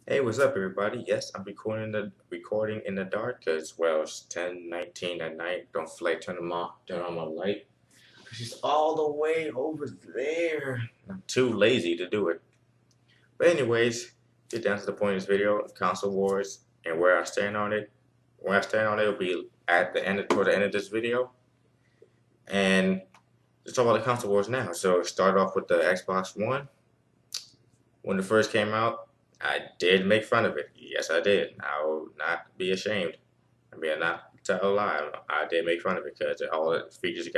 Hey, what's up, everybody? Yes, I'm recording in the dark because well, it's 10:19 at night. Don't feel like turn on my light. She's all the way over there. I'm too lazy to do it. But anyways, get down to the point of this video: console wars and where I stand on it. Where I stand on it will be at the end, toward the end of this video. And let's talk about the console wars now. So start off with the Xbox One. When it first came out, I did make fun of it. Yes, I did. I will not be ashamed. I mean, not tell a lie. I did make fun of it because all the features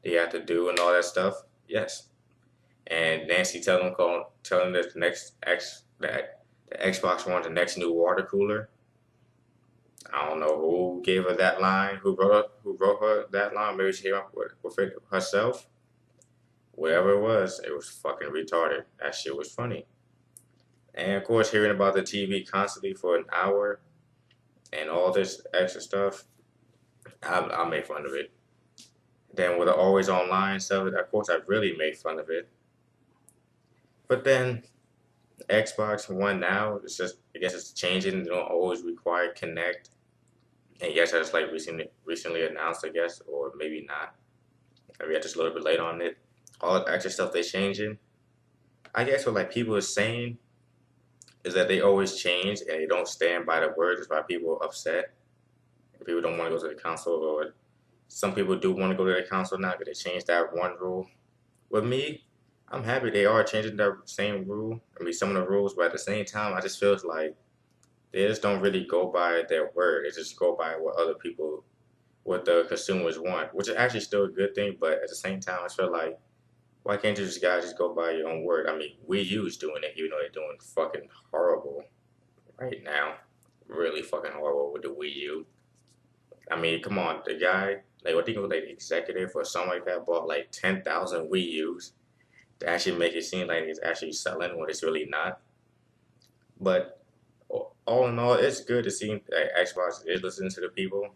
they have to do and all that stuff. Yes. And Nancy telling that the Xbox One's the next new water cooler. I don't know who gave her that line, who wrote her that line. Maybe she came up with it herself. Whatever it was fucking retarded. That shit was funny. And of course, hearing about the TV constantly for an hour and all this extra stuff, I made fun of it. Then with the always online stuff, of course, I really made fun of it. But then Xbox One now, I guess it's changing. They don't always require Connect. And yes, that's like recently announced, I guess, or maybe not. Maybe I just a little bit late on it. All the extra stuff they changing. I guess what like people are saying is that they always change and they don't stand by the word. That's why people are upset. People don't want to go to the console, or some people do want to go to the console now because they changed that one rule. With me, I'm happy they are changing that same rule. I mean, some of the rules, but at the same time, I just feels like they just don't really go by their word. They just go by what the consumers want, which is actually still a good thing. But at the same time, I feel like why can't you just guys just go by your own word? I mean, Wii U's doing it, even though they're doing fucking horrible right now, really fucking horrible with the Wii U. I mean, come on, the guy, like, I think it was like the executive or something like that, bought like 10,000 Wii U's to actually make it seem like it's actually selling when it's really not. But all in all, it's good to see that Xbox is listening to the people,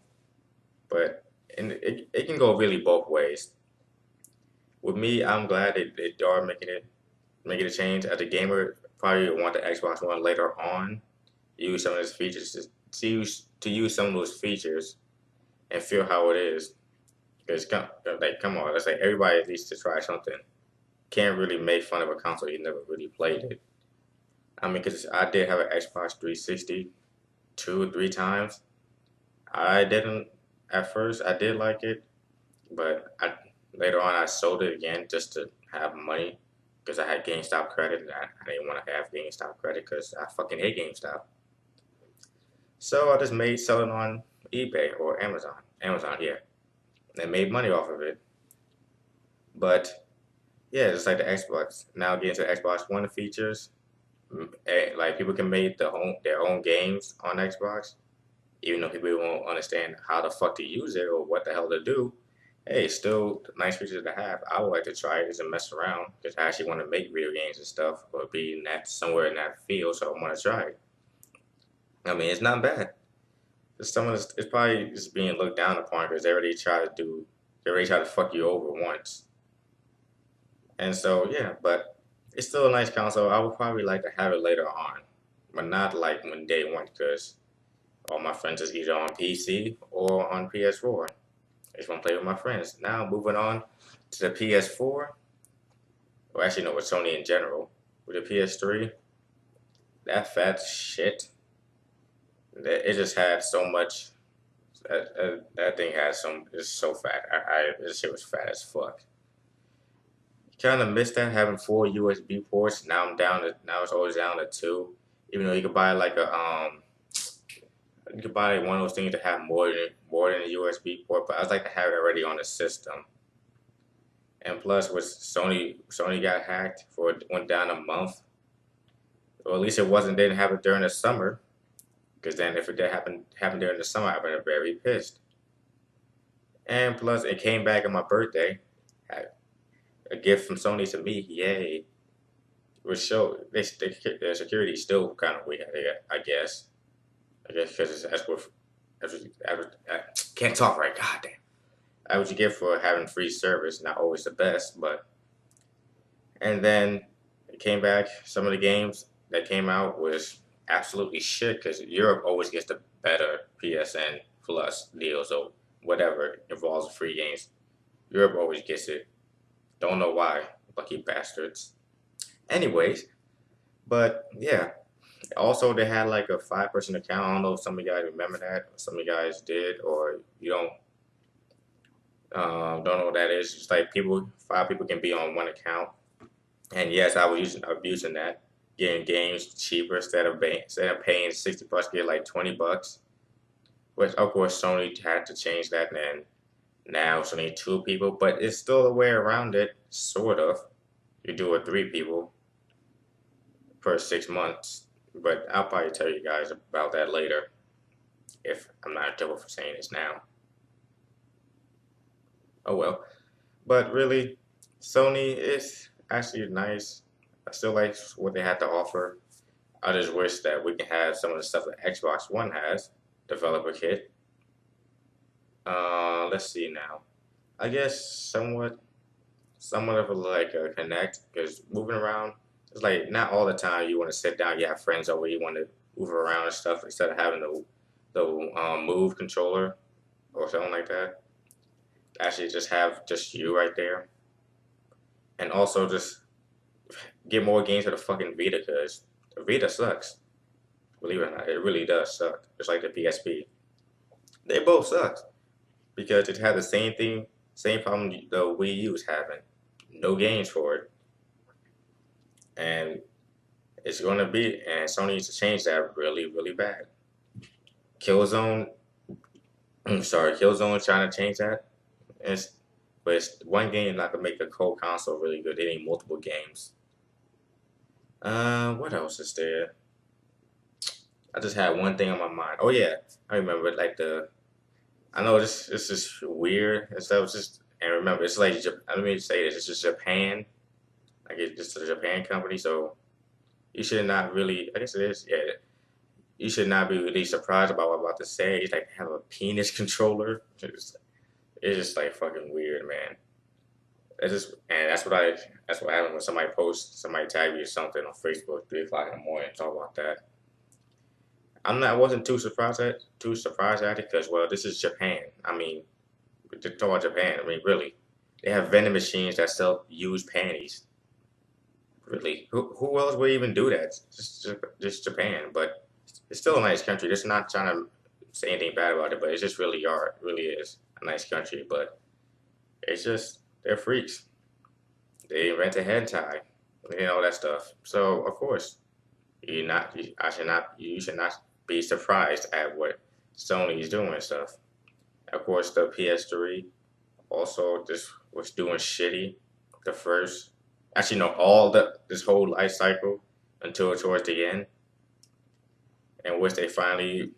but it can go really both ways. With me, I'm glad they are making a change. As a gamer, probably want the Xbox One later on, use some of those features to use some of those features and feel how it is. Because come on, it's like everybody needs to try something. Can't really make fun of a console you never really played it. I mean, because I did have an Xbox 360 two or three times. I didn't at first. I did like it, but later on I sold it again just to have money because I had GameStop credit and I didn't want to have GameStop credit because I fucking hate GameStop. So I just made selling on eBay or Amazon. Amazon, yeah, and made money off of it. But yeah, it's like the Xbox. Now getting to Xbox One features, like people can make their own games on Xbox, even though people won't understand how the fuck to use it or what the hell to do. Hey, still nice features to have. I would like to try it just to mess around because I actually want to make video games and stuff or be in that somewhere in that field, so I want to try it. I mean, it's not bad. It's probably just being looked down upon because they already try to fuck you over once. And so, yeah, but it's still a nice console. I would probably like to have it later on, but not like when day one because all my friends is either on PC or on PS4. I just want to play with my friends. Now, moving on to the PS4, or actually, no, with Sony in general, with the PS3, that fat shit, it just had so much. That thing had it's so fat. This shit was fat as fuck. Kind of missed that having four USB ports. Now it's always down to two. Even though you could buy you could buy one of those things to have more than a USB port, but I'd like to have it already on the system. And plus, with Sony got hacked went down a month, or at least didn't happen during the summer. Because then if it did happen during the summer, I'd been very pissed. And plus, it came back on my birthday, a gift from Sony to me. Yay! Which show their security is still kind of weak. I guess. I guess because I can't talk right. God damn. That's what you get for having free service. Not always the best, but and then it came back. Some of the games that came out was absolutely shit because Europe always gets the better PSN Plus deals or whatever involves free games. Europe always gets it. Don't know why, lucky bastards. Anyways, but yeah. Also, they had like a 5-person account. I don't know if some of you guys remember that. Some of you guys did, or you don't know what that is. It's like 5 people can be on one account. And yes, I was abusing that, getting games cheaper instead of paying $60, get like $20. Which of course Sony had to change that, and now it's only 2 people, but it's still a way around it, sort of. You do it 3 people per 6 months, but I'll probably tell you guys about that later if I'm not in trouble for saying this now. Oh well. But really, Sony is actually nice. I still like what they had to offer. I just wish that we can have some of the stuff that Xbox One has, developer kit. Let's see now. I guess somewhat of a like a connect because moving around, it's like not all the time you want to sit down. You have friends over, you want to move around and stuff instead of having the move controller or something like that. Actually, just have just you right there, and also just get more games for the fucking Vita because the Vita sucks. Believe it or not, it really does suck. Just like the PSP, they both suck because it had the same thing, same problem the Wii U is having. No games for it, and it's going to be. And Sony needs to change that really, really bad. Killzone, sorry, Killzone trying to change that. It's, but it's one game not gonna make the whole console really good. They need multiple games. What else is there? I just had one thing on my mind. Oh yeah, I remember like I know this is weird and stuff. It's just and remember it's like let me say this. It's just Japan. Like it's just a Japan company, so you should not really. I guess it is. Yeah, you should not be really surprised about what I'm about to say. It's like have a penis controller. It's just like fucking weird, man. It's just and that's what happens when somebody tag you something on Facebook 3 o'clock in the morning and talk about that. I wasn't too surprised at it because well this is Japan. I mean to talk about Japan, I mean really. They have vending machines that sell used panties. Really. Who else would even do that? Just Japan. But it's still a nice country. Just not trying to say anything bad about it, but it's just really art. It really is a nice country. But it's just they're freaks. They invented hentai, that stuff. So of course, you should not be surprised at what Sony is doing and stuff. Of course, the PS3 also just was doing shitty. The first, actually, no, all this whole life cycle until towards the end, in which they finally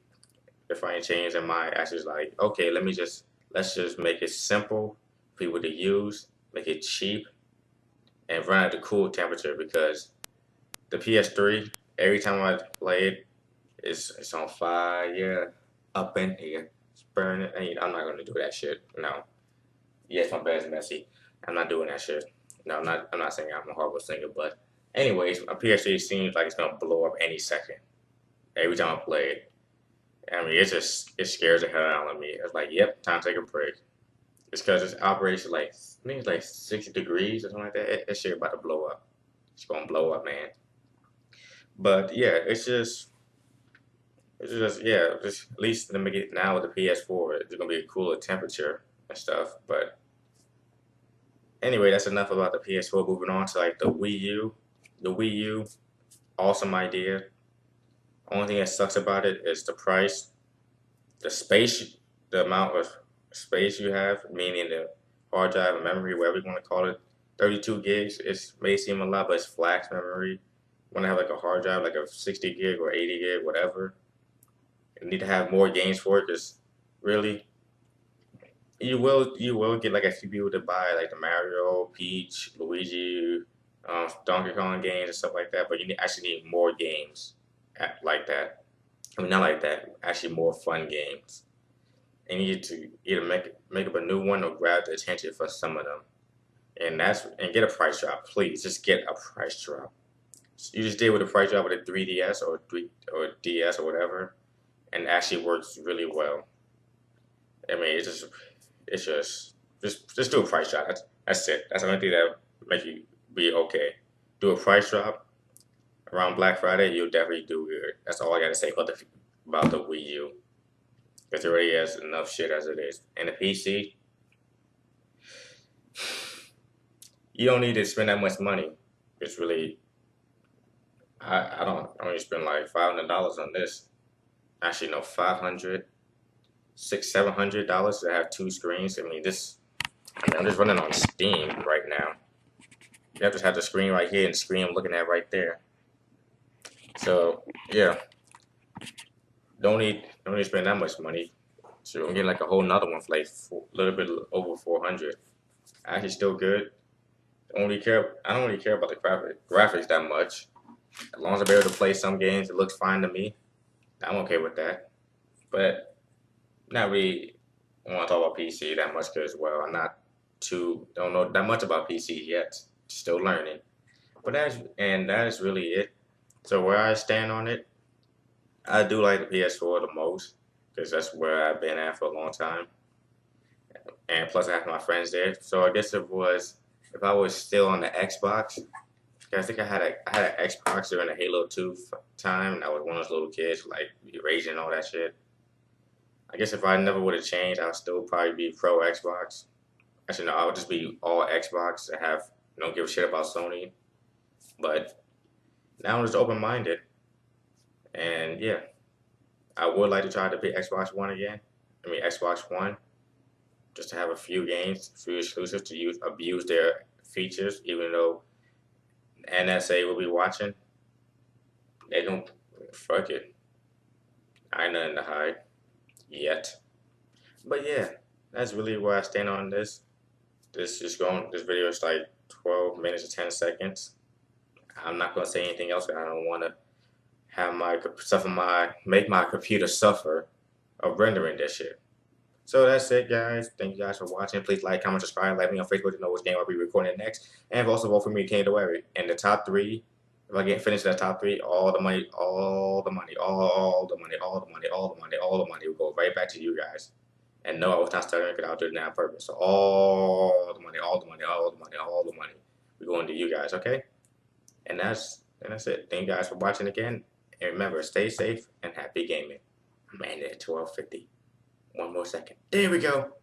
changed their mind. Actually, like, okay, let's just make it simple for people to use, make it cheap, and run at a cool temperature because the PS3, every time I play it, it's on fire up in here. It's burning. I'm not gonna do that shit. No. Yes, my bed's messy. I'm not doing that shit. No, I'm not saying I'm a horrible singer, but anyways, my PS3 seems like it's gonna blow up any second. Every time I play it. I mean, it scares the hell out of me. It's like, yep, time to take a break. It's because it operates at like I think it's like 60 degrees or something like that. That shit about to blow up. It's gonna blow up, man. But yeah, it's just yeah, just at least let me get now with the PS4, it's gonna be a cooler temperature and stuff. But anyway, that's enough about the PS4. Moving on to like the Wii U. The Wii U, awesome idea. Only thing that sucks about it is the price, the space, the amount of space you have, meaning the hard drive and memory, whatever you want to call it. 32 gigs. It may seem a lot, but it's flash memory. Want to have like a hard drive, like a 60 gig or 80 gig, whatever. You need to have more games for it because really you will get like a few people to buy like the Mario, Peach, Luigi, Donkey Kong games and stuff like that. But actually need more games like that. I mean, not like that. Actually, more fun games. And you need to either make up a new one or grab the attention for some of them. And get a price drop, please. Just get a price drop. You just did with a price drop with a 3DS or DS or whatever, and it actually works really well. I mean, it's just do a price drop. That's it. That's the only thing that make you be okay. Do a price drop around Black Friday, you'll definitely do good. That's all I gotta say about the Wii U, because it already has enough shit as it is. And the PC, you don't need to spend that much money. It's really I only spend like $500 on this. Actually, no, 500, $700 to have two screens. I'm just running on Steam right now. You have to have the screen right here and the screen I'm looking at right there. So yeah, don't need to spend that much money. So I'm getting like a whole nother one for like a little bit over 400. Actually, still good. I don't really care about the graphics that much. As long as I'm able to play some games, it looks fine to me. I'm okay with that. But not really want to talk about PC that much because, well, don't know that much about PC yet. Still learning. But that is really it. So where I stand on it, I do like the PS4 the most because that's where I've been at for a long time. And plus I have my friends there. So I guess if I was still on the Xbox, I think I had an Xbox during the Halo 2 time, and I was one of those little kids like raging and all that shit. I guess if I never would have changed, I would still probably be pro Xbox. Actually, no, I would just be all Xbox and don't give a shit about Sony. But now I'm just open minded, and yeah, I would like to try to pick Xbox One again. Xbox One, just to have a few games, a few exclusives to abuse their features, even though NSA will be watching. They don't fuck it. I ain't nothing to hide yet. But yeah, that's really where I stand on this. This video is like 12 minutes or 10 seconds. I'm not gonna say anything else. I don't want to make my computer suffer of rendering this shit. So that's it, guys. Thank you guys for watching. Please like, comment, subscribe. Let me on Facebook to know which game I'll be recording next. And also vote for me, King Dewary. And the top three, if I get finished that top three, all the money, all the money, all the money, all the money, all the money, all the money will go right back to you guys. And no, I was not stuttering because I was doing that on purpose. So all the money, all the money, all the money, all the money, we're going to you guys, okay? And that's it. Thank you guys for watching again. And remember, stay safe and happy gaming. I'm ending at 12:50. One more second. There we go.